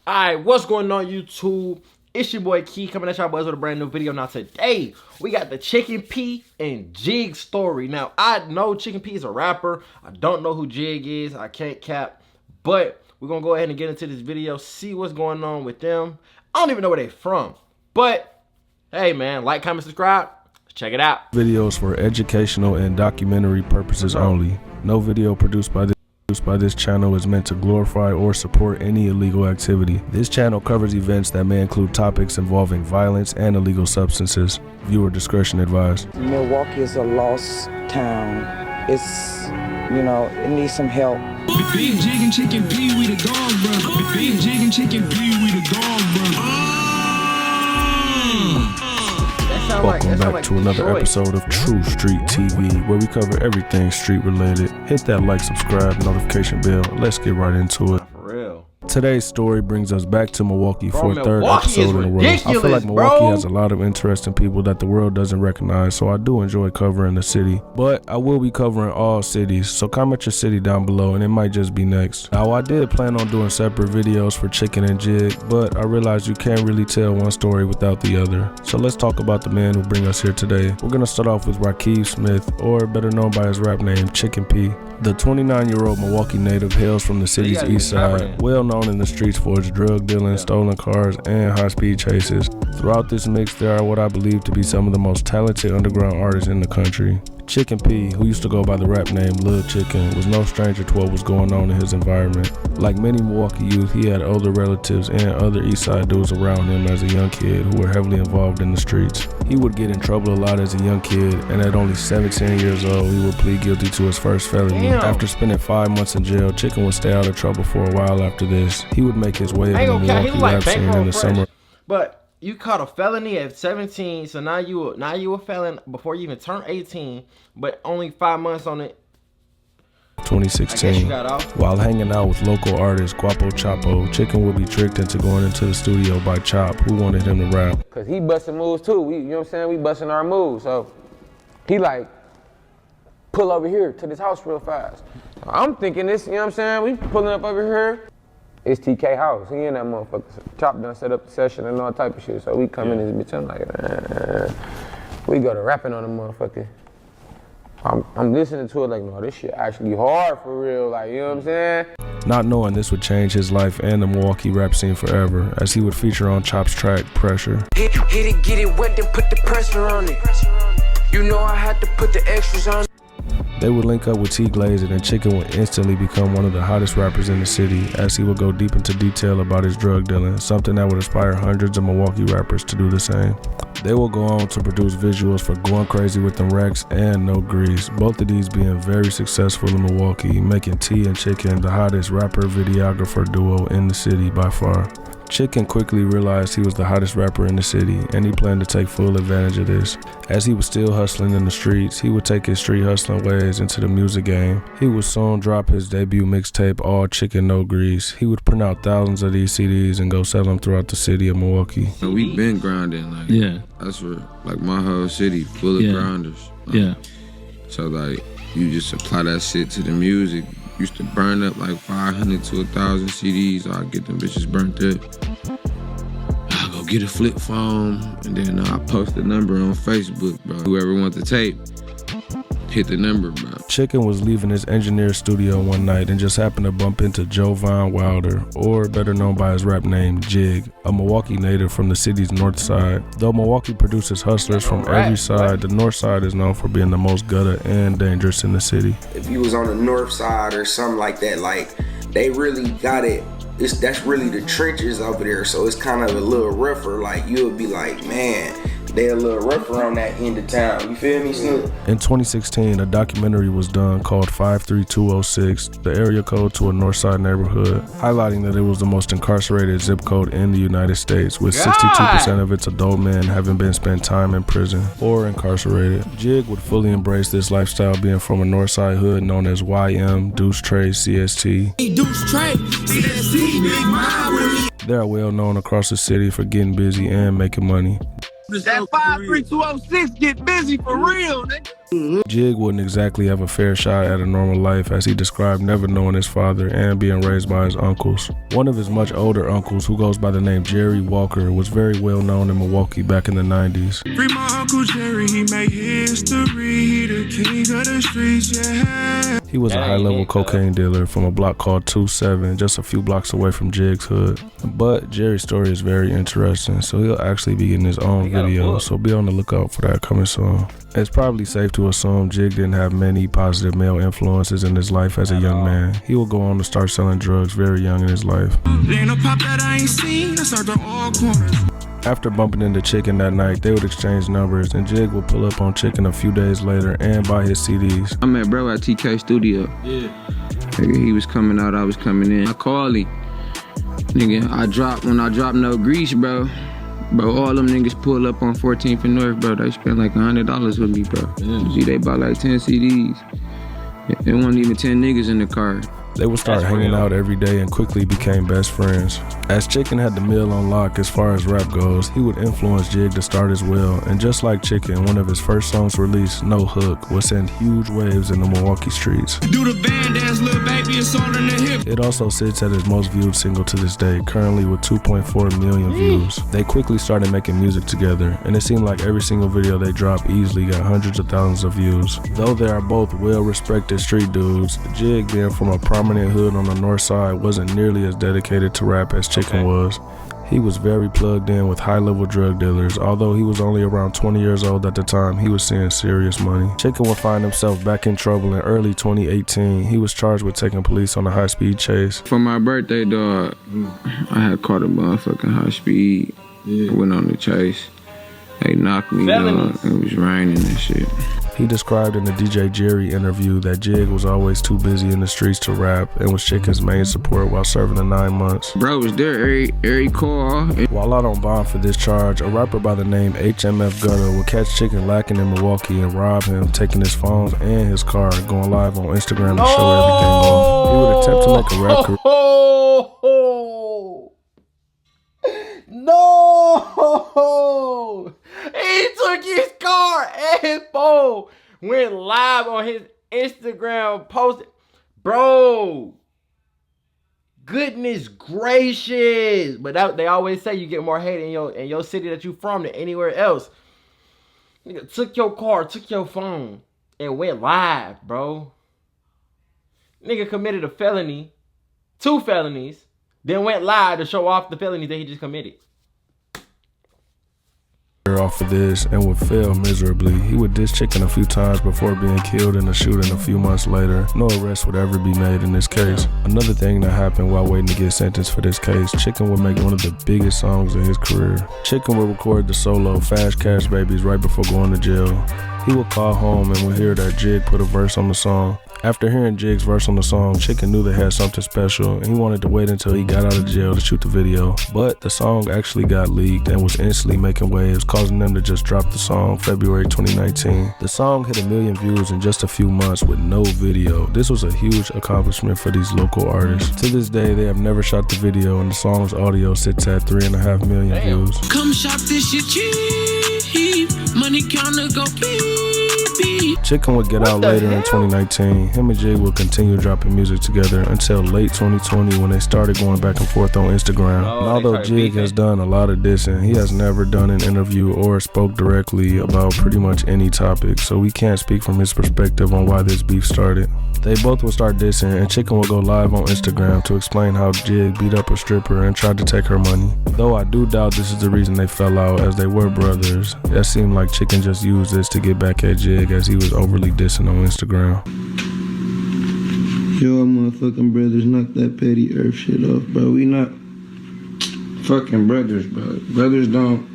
Alright, what's going on YouTube? It's your boy Key coming at y'all boys with a brand new video. Now today, we got the Chicken P and Jigg story. Now, I know Chicken P is a rapper. I don't know who Jigg is. I can't cap. But we're going to go ahead and get into this video, see what's going on with them. I don't even know where they're from. But, hey man, like, comment, subscribe. Let's check it out. Videos for educational and documentary purposes only. No video produced by this channel is meant to glorify or support any illegal activity. This channel covers events that may include topics involving violence and illegal substances. Viewer discretion advised. Milwaukee is a lost town. It's, you know, it needs some help. Big Jigg and Chicken P, we the dog, bro. Big Jigg and Chicken P, we the dog, bro. Welcome back to another episode of True Street TV, where we cover everything street related. Hit that like, subscribe, notification bell. Let's get right into it. For real. Today's story brings us back to Milwaukee for a third Milwaukee episode in a row. I feel like Milwaukee has a lot of interesting people that the world doesn't recognize, so I do enjoy covering the city. But I will be covering all cities, so comment your city down below and it might just be next. Now, I did plan on doing separate videos for Chicken and Jigg, but I realized you can't really tell one story without the other. So let's talk about the man who bring us here today. We're gonna start off with Rakeem Smith, or better known by his rap name, Chicken P. The 29-year-old Milwaukee native hails from the city's east side, well known in the streets for its drug dealing, stolen cars, and high-speed chases. Throughout this mix, there are what I believe to be some of the most talented underground artists in the country. Chicken P, who used to go by the rap name Lil Chicken, was no stranger to what was going on in his environment. Like many Milwaukee youth, he had older relatives and other east side dudes around him as a young kid who were heavily involved in the streets. He would get in trouble a lot as a young kid, and at only 17 years old, he would plead guilty to his first felony. After spending 5 months in jail, Chicken would stay out of trouble for a while after this. He would make his way in the Milwaukee rap scene in the summer. But you caught a felony at 17, so now you a felon before you even turn 18, but only 5 months on it. 2016. While hanging out with local artist Guapo Chapo, Chicken would be tricked into going into the studio by Chop, who wanted him to rap. Cause he busting moves too. You know what I'm saying? We busting our moves. So he like, pull over here to this house real fast. So I'm thinking this, you know what I'm saying? We pulling up over here. It's TK house. He in that motherfucker. Chop done set up the session and all type of shit. So we come in this bitch. I'm like, we go to rapping on the motherfucker. I'm listening to it like, no, this shit actually hard for real. Like, you know what I'm saying? Not knowing this would change his life and the Milwaukee rap scene forever, as he would feature on Chop's track, Pressure. Hit it, get it wet, then put the pressure on it. You know I had to put the extras on it. They would link up with T Glazer, and Chicken would instantly become one of the hottest rappers in the city, as he would go deep into detail about his drug dealing, something that would inspire hundreds of Milwaukee rappers to do the same. They will go on to produce visuals for Going Crazy with Them Rex and No Grease, both of these being very successful in Milwaukee, making T and Chicken the hottest rapper videographer duo in the city by far. Chicken quickly realized he was the hottest rapper in the city, and he planned to take full advantage of this. As he was still hustling in the streets, he would take his street hustling ways into the music game. He would soon drop his debut mixtape, All Chicken No Grease. He would print out thousands of these CDs and go sell them throughout the city of Milwaukee. We been grinding, like, that's where, like, my whole city full of grinders. So like, you just apply that shit to the music. Used to burn up like 500 to 1,000 CDs. I get them bitches burnt up. I go get a flip phone, and then I post the number on Facebook, bro. Whoever wants the tape, hit the number, bro. Chicken was leaving his engineer studio one night and just happened to bump into Jovan Wilder, or better known by his rap name, Jigg, a Milwaukee native from the city's north side. Though Milwaukee produces hustlers from every side, the north side is known for being the most gutter and dangerous in the city. If you was on the north side or something like that, like, they really got it. That's really the trenches over there, so it's kind of a little rougher. Like, you'll be like, man, they a little rougher on that end of town. You feel me, Snoop? In 2016, a documentary was done called 53206, the area code to a north side neighborhood, highlighting that it was the most incarcerated zip code in the United States, with 62% of its adult men having been spent time in prison or incarcerated. Jigg would fully embrace this lifestyle, being from a north side hood known as YM, Deuce Trey, CST. Deuce Trey, CST, big mind with me. They are well known across the city for getting busy and making money. That 53206 get busy for real, nigga. Jigg wouldn't exactly have a fair shot at a normal life, as he described never knowing his father and being raised by his uncles. One of his much older uncles, who goes by the name Jerry Walker, was very well known in Milwaukee back in the 90s. Free my Uncle Jerry, he made history, he the king of the streets, yeah. He was a high-level cocaine dealer from a block called 27, just a few blocks away from Jigg's hood. But Jerry's story is very interesting, so he'll actually be getting his own video, so be on the lookout for that coming soon. It's probably safe to assume Jigg didn't have many positive male influences in his life as a young man. He will go on to start selling drugs very young in his life. After bumping into Chicken that night, they would exchange numbers, and Jigg would pull up on Chicken a few days later and buy his CDs. I met bro at TK Studio. Yeah. Nigga, he was coming out, I was coming in. I called him. Nigga, when I dropped No Grease, bro, all them niggas pull up on 14th and North, bro. They spent like $100 with me, bro. Yeah. See, they bought like 10 CDs. It wasn't even 10 niggas in the car. They would start hanging out every day and quickly became best friends. As Chicken had the mill on lock as far as rap goes, he would influence Jigg to start as well. And just like Chicken, one of his first songs released, No Hook, would send huge waves in the Milwaukee streets. Do the band dance, little baby, it's all in the hip. It also sits at his most viewed single to this day, currently with 2.4 million views. They quickly started making music together, and it seemed like every single video they dropped easily got hundreds of thousands of views. Though they are both well-respected street dudes, Jigg, being from a prominent hood on the north side, wasn't nearly as dedicated to rap as Chicken was. He was very plugged in with high-level drug dealers. Although he was only around 20 years old at the time, he was seeing serious money. Chicken would find himself back in trouble in early 2018. He was charged with taking police on a high-speed chase. For my birthday, dog, I had caught a motherfucking high speed. I went on the chase. They knocked me, dog. It was raining and shit. He described in the DJ Jerry interview that Jigg was always too busy in the streets to rap and was Chicken's main support while serving the 9 months. Bro was there every call. While out on bond for this charge, a rapper by the name HMF Gutter would catch Chicken lacking in Milwaukee and rob him, taking his phones and his car, going live on Instagram to show everything off. He would attempt to make a rap career. No! He took his car and his phone, went live on his Instagram, posted. Bro, goodness gracious! But they always say you get more hate in your city that you from than anywhere else. Nigga took your car, took your phone, and went live, bro. Nigga committed a felony, 2 felonies, then went live to show off the felonies that he just committed. Off of this and would fail miserably. He would diss Chicken a few times before being killed in a shooting a few months later. No arrest would ever be made in this case. Another thing that happened while waiting to get sentenced for this case, Chicken would make one of the biggest songs of his career. Chicken would record the solo Fast Cash Babies right before going to jail. He would call home and would hear that Jigg put a verse on the song. After hearing Jigg's verse on the song, Chicken knew they had something special, and he wanted to wait until he got out of jail to shoot the video. But the song actually got leaked and was instantly making waves, causing them to just drop the song February 2019. The song hit 1 million views in just a few months with no video. This was a huge accomplishment for these local artists. To this day, they have never shot the video, and the song's audio sits at 3.5 million views. Come shop this shit cheap, money counter go beep. Chicken would get out later in 2019. Him and Jigg would continue dropping music together until late 2020 when they started going back and forth on Instagram. And although Jigg has done a lot of dissing, he has never done an interview or spoke directly about pretty much any topic, so we can't speak from his perspective on why this beef started. They both would start dissing, and Chicken would go live on Instagram to explain how Jigg beat up a stripper and tried to take her money. Though I do doubt this is the reason they fell out, as they were brothers. It seemed like Chicken just used this to get back at Jigg, as he was overly dissing on Instagram. Y'all motherfucking brothers, knock that petty earth shit off, bro. We not fucking brothers, bro. Brothers don't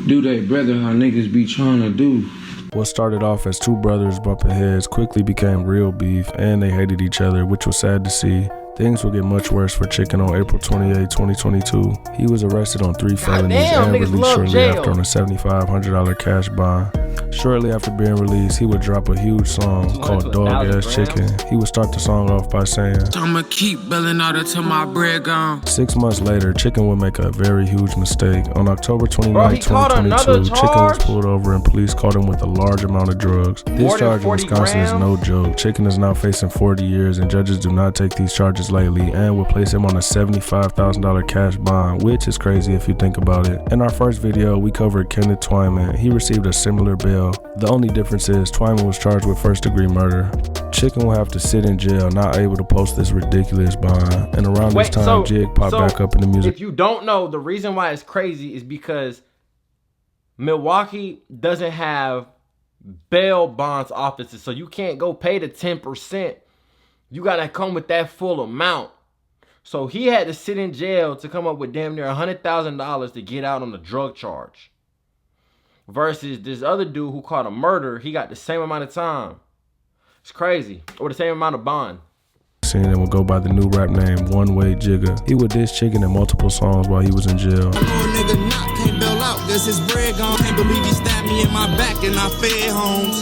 do they brother how niggas be trying to do. What started off as 2 brothers bumping heads quickly became real beef, and they hated each other, which was sad to see. Things will get much worse for Chicken on April 28, 2022. He was arrested on 3 felonies damn, and niggas released love shortly jail. after on a $7,500 cash bond. Shortly after being released, he would drop a huge song called Dog Ass Chicken. He would start the song off by saying, I'ma keep billing out until my bread gone. 6 months later, Chicken would make a very huge mistake. On October 29, he caught another 2022, Chicken was charge? pulled over and police caught him with a large amount of drugs. This More than charge in 40 Wisconsin is grams? no joke. Chicken is now facing 40 years and judges do not take these charges lightly and will place him on a $75,000 cash bond, which is crazy if you think about it. In our first video, we covered Kenneth Twyman. He received a similar bail. The only difference is Twyman was charged with first-degree murder. Chicken will have to sit in jail, not able to post this ridiculous bond. And around this time, Jigg popped back up in the music. If you don't know, the reason why it's crazy is because Milwaukee doesn't have bail bonds offices, so you can't go pay the 10%. You gotta come with that full amount. So he had to sit in jail to come up with damn near $100,000 to get out on the drug charge. Versus this other dude who caught a murder, he got the same amount of time. It's crazy. Or the same amount of bond. Scene and would go by the new rap name One Way Jigga. He would diss Chicken in multiple songs while he was in jail.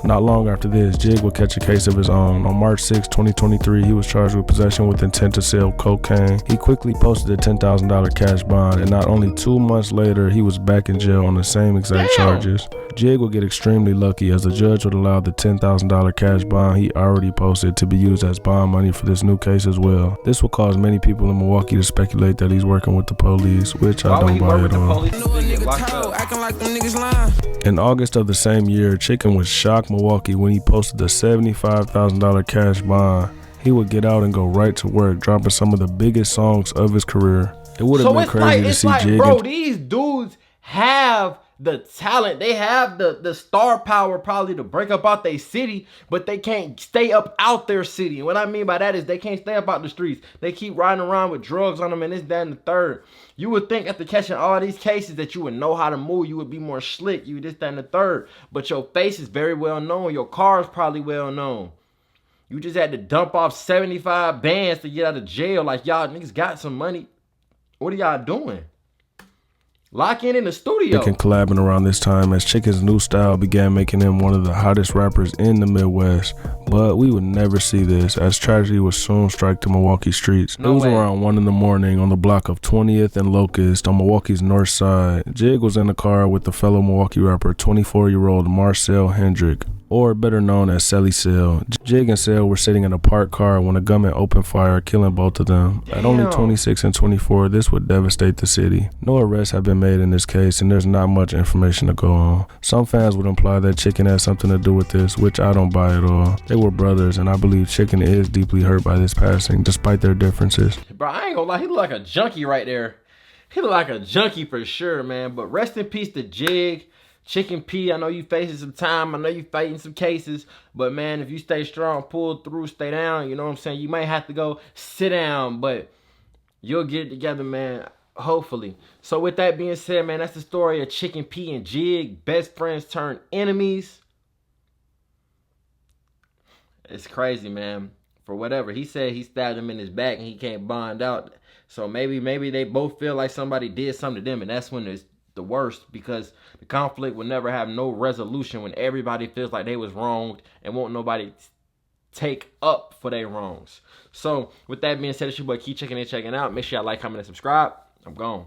Not long after this, Jigg would catch a case of his own. On March 6, 2023, he was charged with possession with intent to sell cocaine. He quickly posted a $10,000 cash bond, and not only 2 months later, he was back in jail on the same exact charges. Jigg would get extremely lucky as the judge would allow the $10,000 cash bond he already posted to be used as bond money for this new case as well. This will cause many people in Milwaukee to speculate that he's working with the police, which I don't buy at all. In August of the same year, Chicken would shock Milwaukee when he posted a $75,000 cash bond. He would get out and go right to work, dropping some of the biggest songs of his career. It would have been crazy to see Jigg. Bro, these dudes have the talent, they have the star power probably to break up out their city, but they can't stay up out their city. And what I mean by that is they can't stay up out the streets. They keep riding around with drugs on them and this, that, and the third. You would think after catching all these cases that you would know how to move, you would be more slick, you this, that, and the third. But your face is very well known, your car is probably well known. You just had to dump off 75 bands to get out of jail. Like, y'all niggas got some money. What are y'all doing? Lock in the studio. Chicken collabing around this time as Chicken's new style began making him one of the hottest rappers in the Midwest. But we would never see this as tragedy would soon strike the Milwaukee streets. It was around 1 in the morning on the block of 20th and Locust on Milwaukee's north side. Jigg was in the car with the fellow Milwaukee rapper 24-year-old Marcel Hendrick, or better known as Selly Cell. Jigg and Cell were sitting in a parked car when a gunman opened fire, killing both of them. At only 26 and 24, this would devastate the city. No arrests have been made in this case, and there's not much information to go on. Some fans would imply that Chicken had something to do with this, which I don't buy at all. They were brothers, and I believe Chicken is deeply hurt by this passing, despite their differences. Bro, I ain't gonna lie, he look like a junkie right there. He look like a junkie for sure, man. But rest in peace to Jigg. Chicken P, I know you facing some time. I know you fighting some cases. But, man, if you stay strong, pull through, stay down, you know what I'm saying? You might have to go sit down, but you'll get it together, man, hopefully. So, with that being said, man, that's the story of Chicken P and Jigg. Best friends turned enemies. It's crazy, man. For whatever. He said he stabbed him in his back and he can't bond out. So, maybe they both feel like somebody did something to them, and that's when it's the worst, because the conflict will never have no resolution when everybody feels like they was wronged and won't nobody take up for their wrongs. So with that being said, it's your boy Key checking in, checking out. Make sure y'all like, comment, and subscribe. I'm gone.